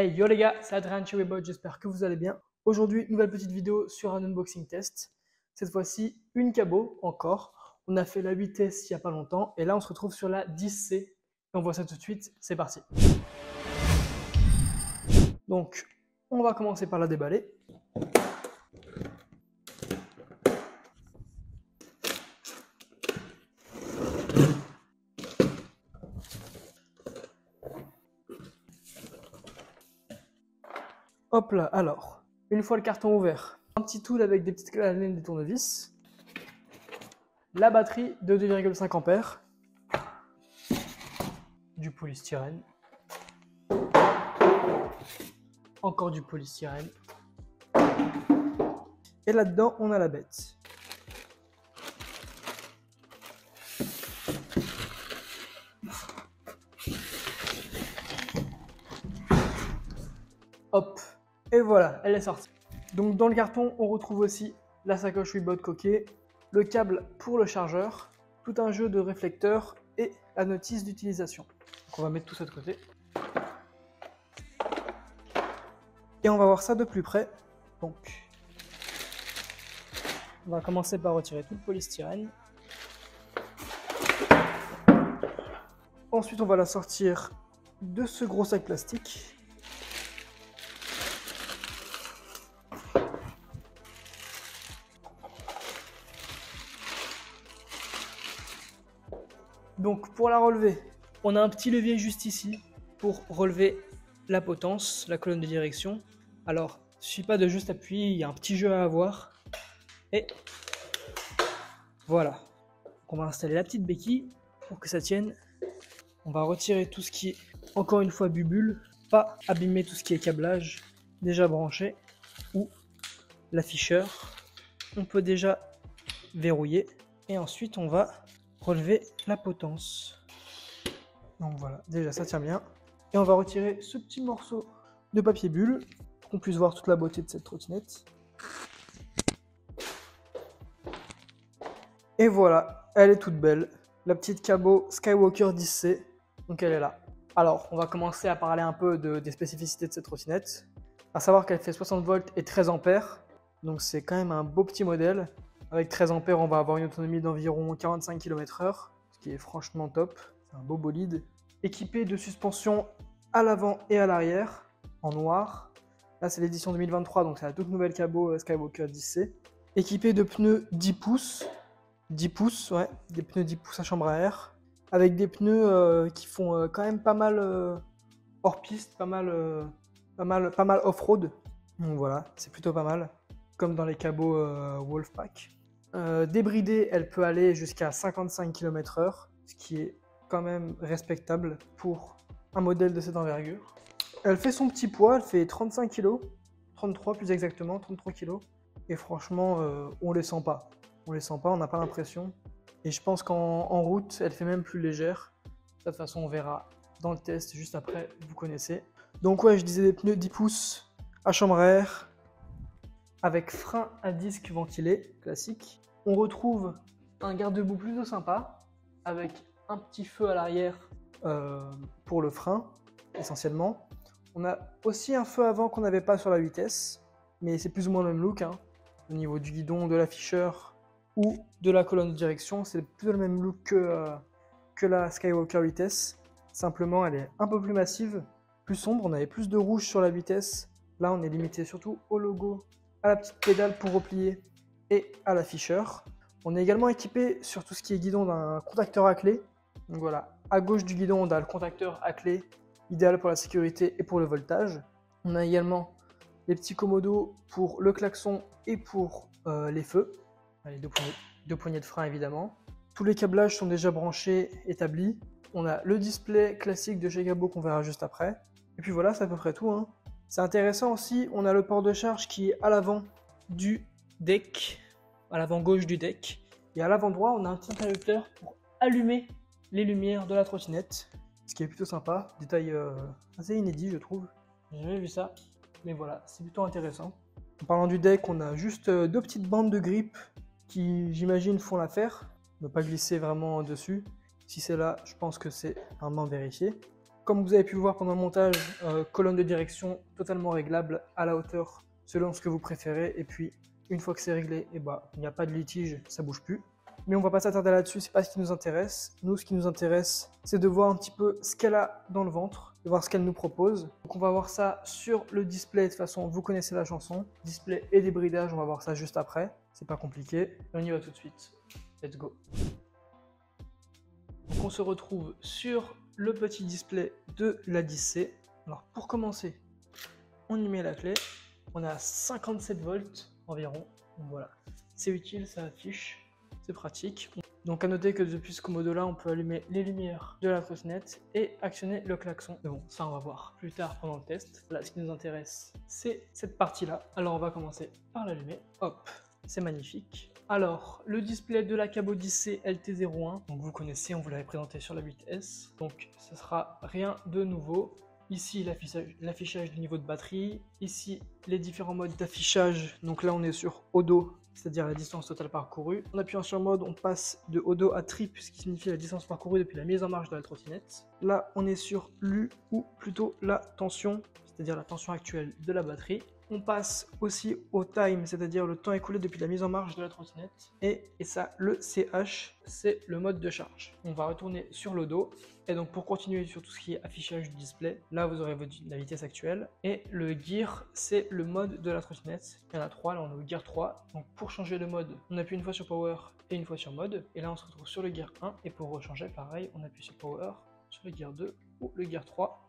Hey yo les gars, c'est Adrien chez Webbot, j'espère que vous allez bien. Aujourd'hui, nouvelle petite vidéo sur un unboxing test. Cette fois-ci, une cabot encore. On a fait la 8S il n'y a pas longtemps et là on se retrouve sur la 10C. Et on voit ça tout de suite, c'est parti. Donc, on va commencer par la déballer. Hop là, alors, une fois le carton ouvert, un petit tool avec des petites clés à laine, des tournevis, la batterie de 2,5 ampères, du polystyrène, encore du polystyrène, et là-dedans on a la bête. Hop, et voilà, elle est sortie. Donc dans le carton, on retrouve aussi la sacoche Webbot coquet, le câble pour le chargeur, tout un jeu de réflecteurs et la notice d'utilisation. Donc on va mettre tout ça de côté. Et on va voir ça de plus près. Donc, on va commencer par retirer tout le polystyrène. Ensuite, on va la sortir de ce gros sac plastique. Donc pour la relever, on a un petit levier juste ici pour relever la potence, la colonne de direction. Alors, il ne suffit pas de juste appuyer, il y a un petit jeu à avoir. Et voilà. Donc, on va installer la petite béquille pour que ça tienne. On va retirer tout ce qui est, encore une fois, bubule. Pas abîmer tout ce qui est câblage déjà branché ou l'afficheur. On peut déjà verrouiller. Et ensuite, on va relever la potence. Donc voilà, déjà ça tient bien. Et on va retirer ce petit morceau de papier bulle pour qu'on puisse voir toute la beauté de cette trottinette. Et voilà, elle est toute belle. La petite cabot Skywalker 10C, donc elle est là. Alors, on va commencer à parler un peu des spécificités de cette trottinette. À savoir qu'elle fait 60 volts et 13 ampères. Donc c'est quand même un beau petit modèle. Avec 13 ampères, on va avoir une autonomie d'environ 45 km/h, ce qui est franchement top. C'est un beau bolide. Équipé de suspension à l'avant et à l'arrière, en noir. Là, c'est l'édition 2023, donc c'est la toute nouvelle cabot Skywalker 10C. Équipé de pneus 10 pouces. 10 pouces, ouais, des pneus 10 pouces à chambre à air. Avec des pneus qui font quand même pas mal hors piste, pas mal off-road. Donc voilà, c'est plutôt pas mal. Comme dans les cabots Wolfpack. Débridée, elle peut aller jusqu'à 55 km/h, ce qui est quand même respectable pour un modèle de cette envergure. Elle fait son petit poids, elle fait 35 kg, 33 plus exactement, 33 kg. Et franchement, on les sent pas. On les sent pas, on n'a pas l'impression. Et je pense qu'en route, elle fait même plus légère. De toute façon, on verra dans le test juste après, vous connaissez. Donc ouais, je disais des pneus 10 pouces à chambre à air, avec frein à disque ventilé, classique. On retrouve un garde-boue plutôt sympa, avec un petit feu à l'arrière pour le frein, essentiellement. On a aussi un feu avant qu'on n'avait pas sur la 8S, mais c'est plus ou moins le même look. Hein. Au niveau du guidon, de l'afficheur ou de la colonne de direction, c'est plutôt le même look que la Skywalker 8S. Simplement, elle est un peu plus massive, plus sombre. On avait plus de rouge sur la 8S. Là, on est limité surtout au logo, à la petite pédale pour replier et à l'afficheur. On est également équipé sur tout ce qui est guidon d'un contacteur à clé. Donc voilà, à gauche du guidon, on a le contacteur à clé, idéal pour la sécurité et pour le voltage. On a également les petits commodos pour le klaxon et pour les feux. Les deux poignées de frein évidemment. Tous les câblages sont déjà branchés, établis. On a le display classique de chez Cabot qu'on verra juste après. Et puis voilà, c'est à peu près tout. Hein. C'est intéressant aussi, on a le port de charge qui est à l'avant du deck, à l'avant gauche du deck. Et à l'avant droit, on a un petit interrupteur pour allumer les lumières de la trottinette, ce qui est plutôt sympa. Détail assez inédit, je trouve. J'ai jamais vu ça, mais voilà, c'est plutôt intéressant. En parlant du deck, on a juste deux petites bandes de grip qui, j'imagine, font l'affaire. Ne pas glisser vraiment dessus. Si c'est là, je pense que c'est vraiment vérifié. comme vous avez pu le voir pendant le montage, colonne de direction totalement réglable à la hauteur selon ce que vous préférez. Et puis, une fois que c'est réglé, il n'y a pas de litige, ça bouge plus. Mais on va pas s'attarder là-dessus, c'est pas ce qui nous intéresse. Nous, ce qui nous intéresse, c'est de voir un petit peu ce qu'elle a dans le ventre, de voir ce qu'elle nous propose. Donc on va voir ça sur le display. De toute façon, vous connaissez la chanson. Display et débridage, on va voir ça juste après. C'est pas compliqué. On y va tout de suite. Let's go. Donc on se retrouve sur le petit display de la 10C. Alors pour commencer, on y met la clé. On a 57 volts environ. Donc voilà, c'est utile, ça affiche. C'est pratique. Donc à noter que depuis ce commode là, on peut allumer les lumières de la trottinette et actionner le klaxon. Mais bon, ça on va voir plus tard pendant le test. Là, ce qui nous intéresse, c'est cette partie là. Alors on va commencer par l'allumer. Hop, c'est magnifique. Alors, le display de la Cabot 10C LT01, donc vous connaissez, on vous l'avait présenté sur la 8S. Donc ce sera rien de nouveau. Ici, l'affichage du niveau de batterie. Ici, les différents modes d'affichage. Donc là, on est sur Odo, c'est-à-dire la distance totale parcourue. En appuyant sur mode, on passe de Odo à Trip, ce qui signifie la distance parcourue depuis la mise en marche de la trottinette. Là, on est sur l'U, ou plutôt la tension, c'est-à-dire la tension actuelle de la batterie. On passe aussi au time, c'est-à-dire le temps écoulé depuis la mise en marche de la trottinette. Et ça, le CH, c'est le mode de charge. On va retourner sur l'Odo. Et donc pour continuer sur tout ce qui est affichage du display, là vous aurez la vitesse actuelle. Et le gear, c'est le mode de la trottinette. Il y en a 3, là on est au gear 3. Donc pour changer de mode, on appuie une fois sur power et une fois sur mode. Et là on se retrouve sur le gear 1. Et pour rechanger, pareil, on appuie sur power, sur le gear 2 ou le gear 3.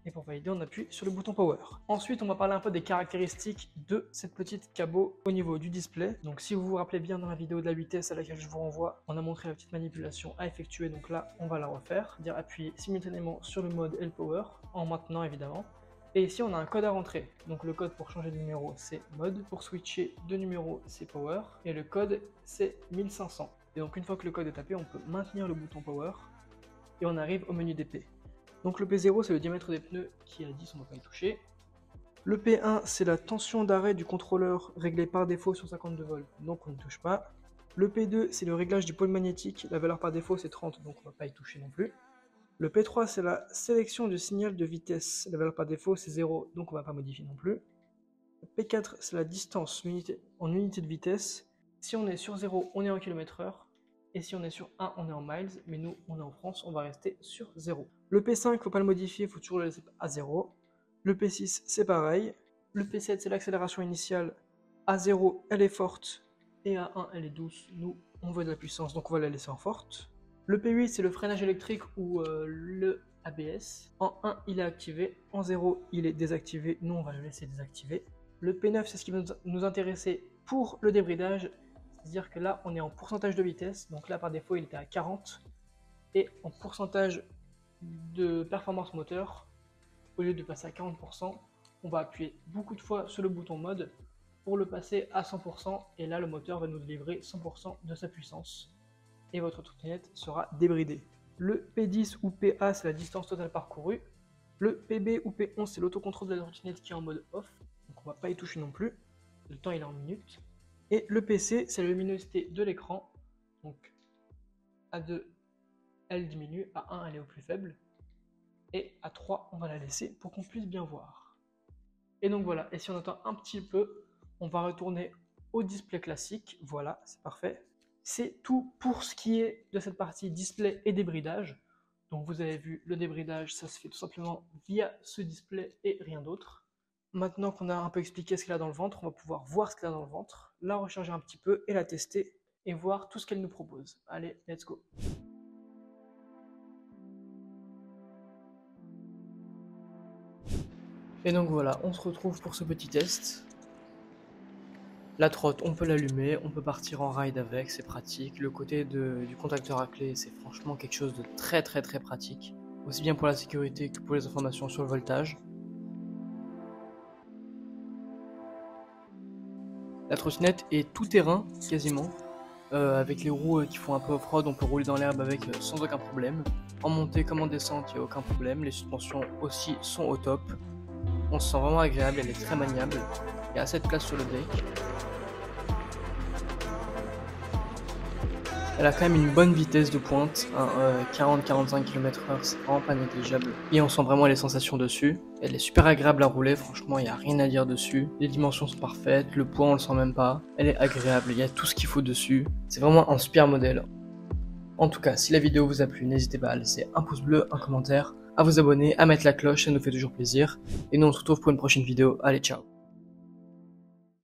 Et pour valider, on appuie sur le bouton Power. Ensuite, on va parler un peu des caractéristiques de cette petite Cabot au niveau du display. Donc si vous vous rappelez bien dans la vidéo de la 8S à laquelle je vous renvoie, on a montré la petite manipulation à effectuer. Donc là, on va la refaire. C'est-à-dire appuyer simultanément sur le mode et le Power, en maintenant évidemment. Et ici, on a un code à rentrer. Donc le code pour changer de numéro, c'est mode. Pour switcher de numéro, c'est Power. Et le code, c'est 1500. Et donc une fois que le code est tapé, on peut maintenir le bouton Power. Et on arrive au menu d'épée. Donc le P0 c'est le diamètre des pneus qui est à 10, on ne va pas y toucher. Le P1 c'est la tension d'arrêt du contrôleur réglée par défaut sur 52 volts, donc on ne touche pas. Le P2 c'est le réglage du pôle magnétique, la valeur par défaut c'est 30, donc on ne va pas y toucher non plus. Le P3 c'est la sélection du signal de vitesse, la valeur par défaut c'est 0, donc on ne va pas modifier non plus. Le P4 c'est la distance en unité de vitesse, si on est sur 0 on est en km/h. Et si on est sur 1, on est en miles, mais nous, on est en France, on va rester sur 0. Le P5, il ne faut pas le modifier, il faut toujours le laisser à 0. Le P6, c'est pareil. Le P7, c'est l'accélération initiale. À 0, elle est forte, et à 1, elle est douce. Nous, on veut de la puissance, donc on va la laisser en forte. Le P8, c'est le freinage électrique ou le ABS. En 1, il est activé. En 0, il est désactivé. Nous, on va le laisser désactivé. Le P9, c'est ce qui va nous intéresser pour le débridage. C'est-à-dire que là, on est en pourcentage de vitesse. Donc là, par défaut, il était à 40. Et en pourcentage de performance moteur, au lieu de passer à 40%, on va appuyer beaucoup de fois sur le bouton mode pour le passer à 100%. Et là, le moteur va nous livrer 100% de sa puissance. Et votre trottinette sera débridée. Le P10 ou PA, c'est la distance totale parcourue. Le PB ou P11, c'est l'autocontrôle de la trottinette qui est en mode off. Donc on ne va pas y toucher non plus. Le temps, il est en minutes. Et le PC, c'est la luminosité de l'écran. Donc à 2, elle diminue, à 1, elle est au plus faible. Et à 3, on va la laisser pour qu'on puisse bien voir. Et donc voilà, et si on attend un petit peu, on va retourner au display classique. Voilà, c'est parfait. C'est tout pour ce qui est de cette partie display et débridage. Donc vous avez vu, le débridage, ça se fait tout simplement via ce display et rien d'autre. Maintenant qu'on a un peu expliqué ce qu'elle a dans le ventre, on va pouvoir voir ce qu'elle a dans le ventre, la recharger un petit peu et la tester et voir tout ce qu'elle nous propose. Allez, let's go! Et donc voilà, on se retrouve pour ce petit test. La trotte, on peut l'allumer, on peut partir en ride avec, c'est pratique. Le côté du contacteur à clé, c'est franchement quelque chose de très pratique. Aussi bien pour la sécurité que pour les informations sur le voltage. La trottinette est tout terrain, quasiment. Avec les roues qui font un peu off-road, on peut rouler dans l'herbe avec sans aucun problème. En montée comme en descente, il n'y a aucun problème. Les suspensions aussi sont au top. On se sent vraiment agréable, elle est très maniable. Il y a assez de place sur le deck. Elle a quand même une bonne vitesse de pointe, 40-45 km/h, c'est vraiment pas négligeable. Et on sent vraiment les sensations dessus. Elle est super agréable à rouler, franchement il n'y a rien à dire dessus. Les dimensions sont parfaites, le poids on le sent même pas. Elle est agréable, il y a tout ce qu'il faut dessus. C'est vraiment un super modèle. En tout cas, si la vidéo vous a plu, n'hésitez pas à laisser un pouce bleu, un commentaire, à vous abonner, à mettre la cloche, ça nous fait toujours plaisir. Et nous on se retrouve pour une prochaine vidéo. Allez, ciao!